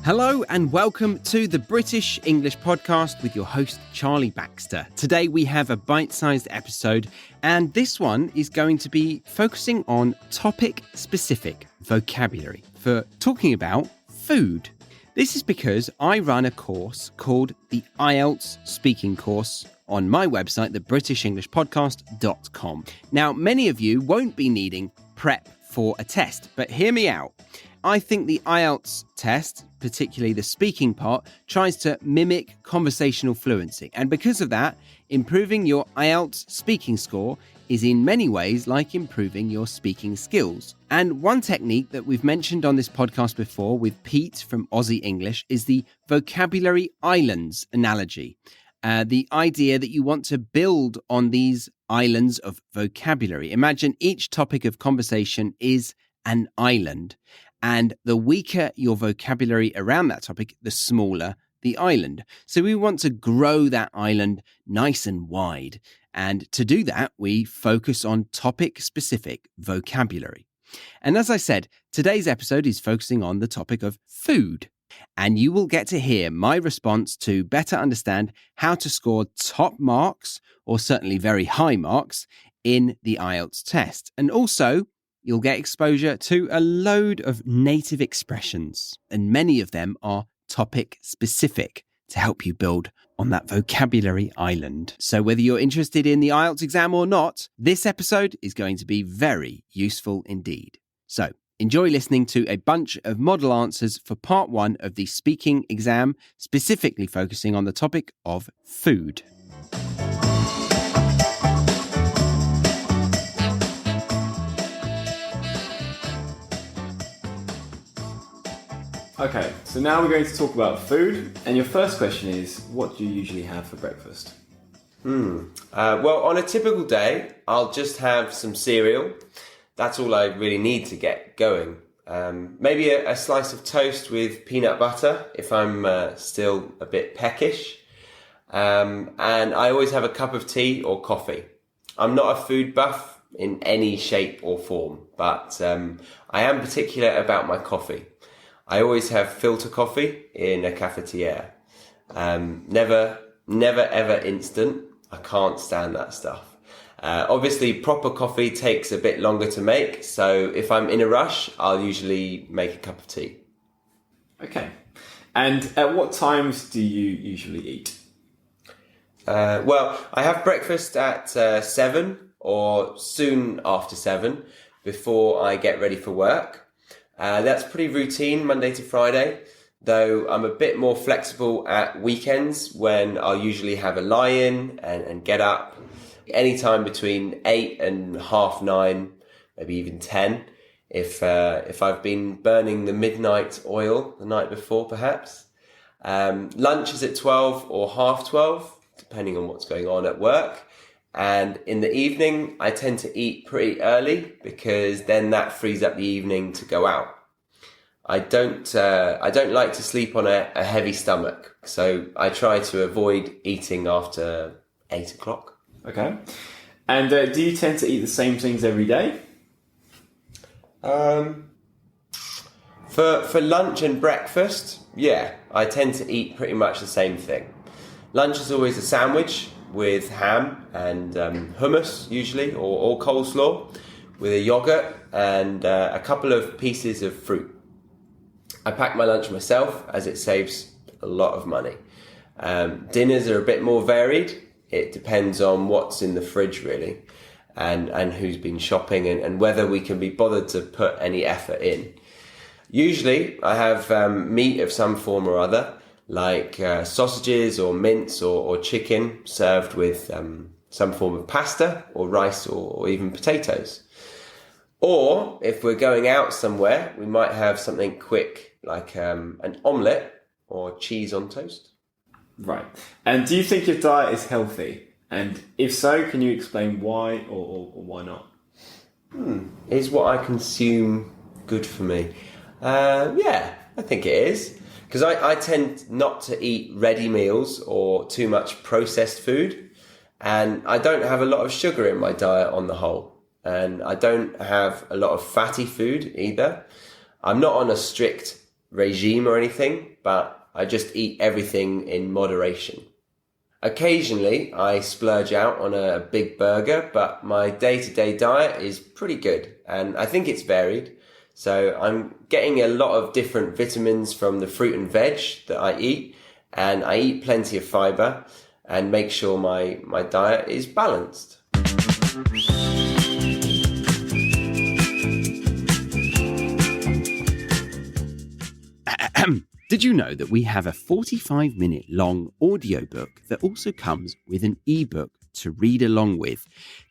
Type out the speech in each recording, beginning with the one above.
Hello and welcome to the British English podcast with your host, Charlie Baxter. Today we have a bite-sized episode, and this one is going to be focusing on topic-specific vocabulary for talking about food. This is because I run a course called the IELTS Speaking Course on my website, thebritishenglishpodcast.com. Now, many of you won't be needing prep for a test, but hear me out. I think the IELTS test, particularly the speaking part, tries to mimic conversational fluency. And because of that, improving your IELTS speaking score is in many ways like improving your speaking skills. And one technique that we've mentioned on this podcast before with Pete from Aussie English is the vocabulary islands analogy. The idea that you want to build on these islands of vocabulary. Imagine each topic of conversation is an island. And the weaker your vocabulary around that topic, the smaller the island. So we want to grow that island nice and wide. And to do that, we focus on topic-specific vocabulary. And as I said, today's episode is focusing on the topic of food. And you will get to hear my response to better understand how to score top marks, or certainly very high marks, in the IELTS test. And also, you'll get exposure to a load of native expressions, and many of them are topic-specific to help you build on that vocabulary island. So whether you're interested in the IELTS exam or not, this episode is going to be very useful indeed. So enjoy listening to a bunch of model answers for part one of the speaking exam, specifically focusing on the topic of food. Okay, so now we're going to talk about food, and your first question is, what do you usually have for breakfast? Well, on a typical day, I'll just have some cereal. That's all I really need to get going. Maybe a slice of toast with peanut butter if I'm still a bit peckish. And I always have a cup of tea or coffee. I'm not a food buff in any shape or form, but I am particular about my coffee. I always have filter coffee in a cafetiere. Never ever instant. I can't stand that stuff. Obviously, proper coffee takes a bit longer to make. So if I'm in a rush, I'll usually make a cup of tea. Okay. And at what times do you usually eat? Well, I have breakfast at 7 or soon after 7 before I get ready for work. That's pretty routine Monday to Friday, though I'm a bit more flexible at weekends when I'll usually have a lie-in and get up anytime between 8 and 9:30, maybe even 10, if I've been burning the midnight oil the night before, perhaps. Lunch is at 12 or 12:30, depending on what's going on at work. And in the evening, I tend to eat pretty early because then that frees up the evening to go out. I don't like to sleep on a heavy stomach, so I try to avoid eating after 8 o'clock. Okay. And do you tend to eat the same things every day? For lunch and breakfast, yeah, I tend to eat pretty much the same thing. Lunch is always a sandwich with ham and hummus usually, or coleslaw, with a yogurt and a couple of pieces of fruit. I pack my lunch myself as it saves a lot of money. Dinners are a bit more varied. It depends on what's in the fridge really, and who's been shopping and whether we can be bothered to put any effort in. Usually I have meat of some form or other, like sausages or mince or chicken served with some form of pasta or rice or even potatoes. Or if we're going out somewhere, we might have something quick like an omelette or cheese on toast. Right. And do you think your diet is healthy? And if so, can you explain why or why not? Is what I consume good for me? Yeah, I think it is. Because I tend not to eat ready meals or too much processed food. And I don't have a lot of sugar in my diet on the whole. And I don't have a lot of fatty food either. I'm not on a strict regime or anything, but I just eat everything in moderation. Occasionally, I splurge out on a big burger, but my day-to-day diet is pretty good, and I think it's varied. So I'm getting a lot of different vitamins from the fruit and veg that I eat, and I eat plenty of fiber and make sure my diet is balanced. Did you know that we have a 45-minute long audiobook that also comes with an ebook to read along with,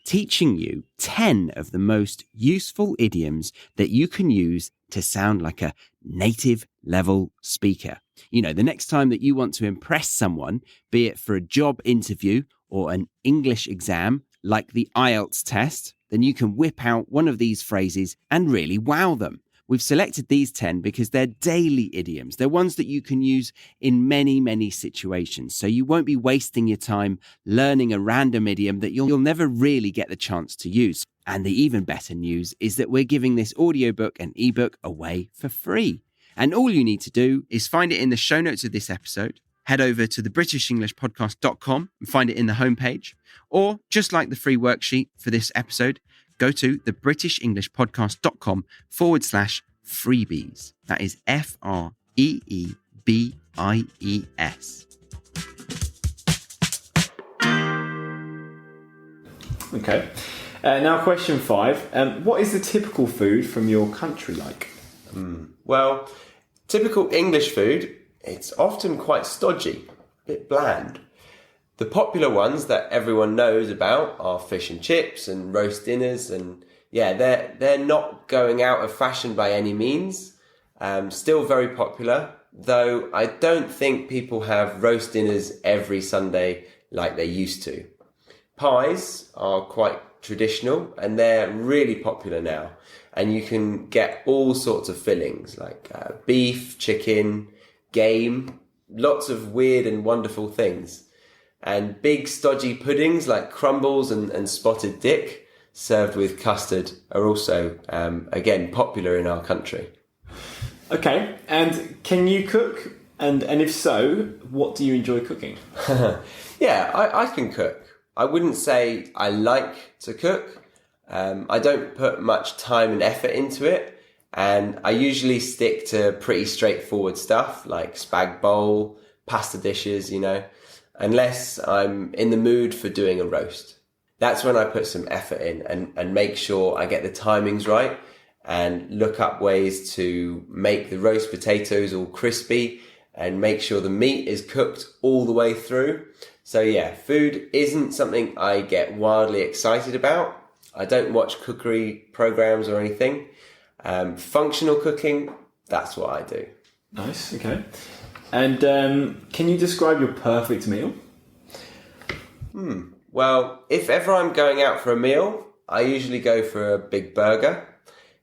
teaching you 10 of the most useful idioms that you can use to sound like a native level speaker? You know, the next time that you want to impress someone, be it for a job interview or an English exam like the IELTS test, then you can whip out one of these phrases and really wow them. We've selected these 10 because they're daily idioms. They're ones that you can use in many, many situations. So you won't be wasting your time learning a random idiom that you'll never really get the chance to use. And the even better news is that we're giving this audiobook and ebook away for free. And all you need to do is find it in the show notes of this episode. Head over to thebritishenglishpodcast.com and find it in the homepage. Or just like the free worksheet for this episode, go to thebritishenglishpodcast.com/freebies. That is FREEBIES. Okay. Now question 5. What is the typical food from your country like? Well, typical English food, it's often quite stodgy, a bit bland. The popular ones that everyone knows about are fish and chips and roast dinners, and yeah, they're not going out of fashion by any means. Still very popular, though I don't think people have roast dinners every Sunday like they used to. Pies are quite traditional and they're really popular now, and you can get all sorts of fillings like beef, chicken, game, lots of weird and wonderful things. And big stodgy puddings like crumbles and spotted dick served with custard are also, again, popular in our country. Okay, and can you cook? And if so, what do you enjoy cooking? Yeah, I can cook. I wouldn't say I like to cook. I don't put much time and effort into it. And I usually stick to pretty straightforward stuff like spag bowl, pasta dishes, unless I'm in the mood for doing a roast. That's when I put some effort in and make sure I get the timings right and look up ways to make the roast potatoes all crispy and make sure the meat is cooked all the way through. So yeah, food isn't something I get wildly excited about. I don't watch cookery programs or anything. Functional cooking, that's what I do. Nice, okay. And can you describe your perfect meal? Well, if ever I'm going out for a meal, I usually go for a big burger,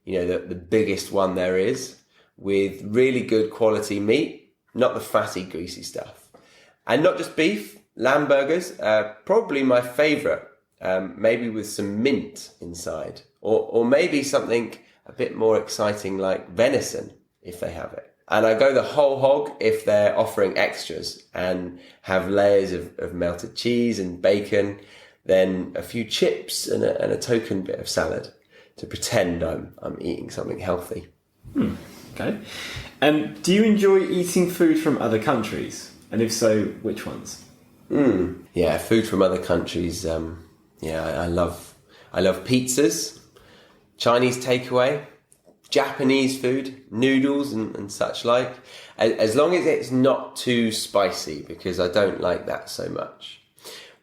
the biggest one there is, with really good quality meat, not the fatty, greasy stuff. And not just beef, lamb burgers are probably my favourite, maybe with some mint inside, or maybe something a bit more exciting like venison, if they have it. And I go the whole hog if they're offering extras and have layers of melted cheese and bacon, then a few chips and a token bit of salad to pretend I'm eating something healthy. Okay. And do you enjoy eating food from other countries? And if so, which ones? Yeah, food from other countries. I love pizzas, Chinese takeaway, Japanese food, noodles and such like, as long as it's not too spicy, because I don't like that so much.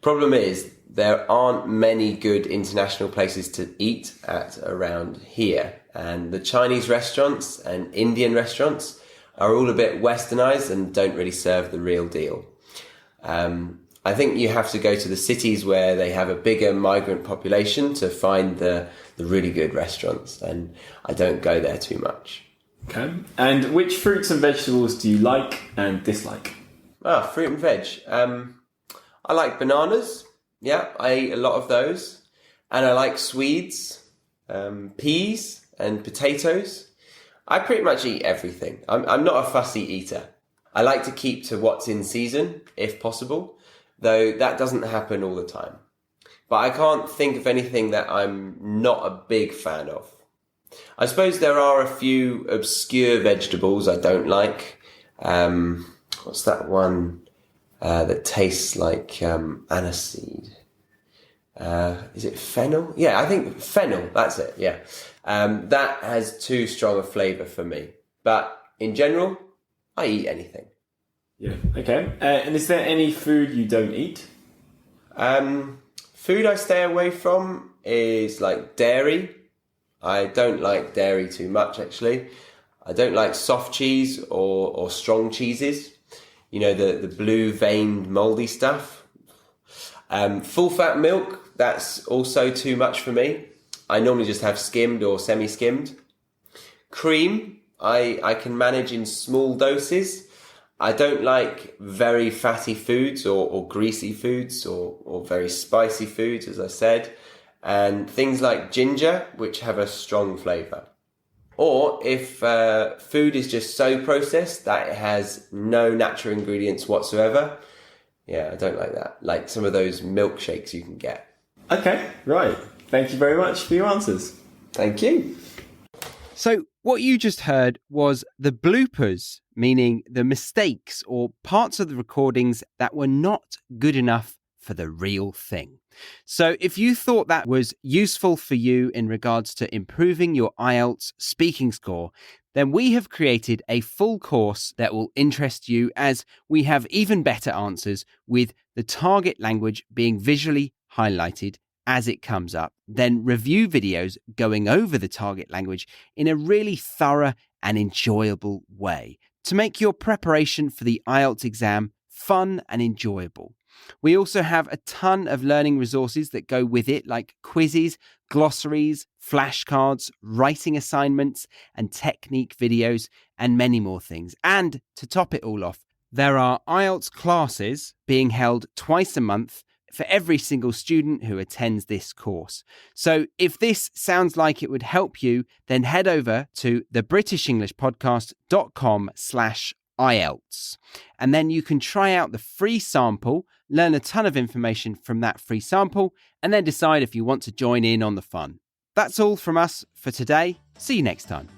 Problem is, there aren't many good international places to eat at around here, and the Chinese restaurants and Indian restaurants are all a bit westernized and don't really serve the real deal. I think you have to go to the cities where they have a bigger migrant population to find the really good restaurants, and I don't go there too much. Okay. And which fruits and vegetables do you like and dislike? Fruit and veg. I like bananas. Yeah, I eat a lot of those. And I like Swedes, peas and potatoes. I pretty much eat everything. I'm not a fussy eater. I like to keep to what's in season, if possible, though that doesn't happen all the time. But I can't think of anything that I'm not a big fan of. I suppose there are a few obscure vegetables I don't like. What's that one that tastes like aniseed? Is it fennel? Yeah, I think fennel, that's it, yeah. That has too strong a flavour for me. But in general, I eat anything. Yeah, okay. And is there any food you don't eat? Food I stay away from is like dairy. I don't like dairy too much, actually. I don't like soft cheese or strong cheeses. You know, the blue veined mouldy stuff. Full fat milk, that's also too much for me. I normally just have skimmed or semi-skimmed. Cream, I can manage in small doses. I don't like very fatty foods or greasy foods or very spicy foods, as I said. And things like ginger, which have a strong flavour. Or if food is just so processed that it has no natural ingredients whatsoever, yeah, I don't like that. Like some of those milkshakes you can get. Okay, right. Thank you very much for your answers. Thank you. So what you just heard was the bloopers, meaning the mistakes or parts of the recordings that were not good enough for the real thing. So if you thought that was useful for you in regards to improving your IELTS speaking score, then we have created a full course that will interest you, as we have even better answers with the target language being visually highlighted as it comes up, then review videos going over the target language in a really thorough and enjoyable way to make your preparation for the IELTS exam fun and enjoyable. We also have a ton of learning resources that go with it, like quizzes, glossaries, flashcards, writing assignments, and technique videos, and many more things. And to top it all off, there are IELTS classes being held twice a month for every single student who attends this course. So if this sounds like it would help you, then head over to thebritishenglishpodcast.com/IELTS. And then you can try out the free sample, learn a ton of information from that free sample, and then decide if you want to join in on the fun. That's all from us for today. See you next time.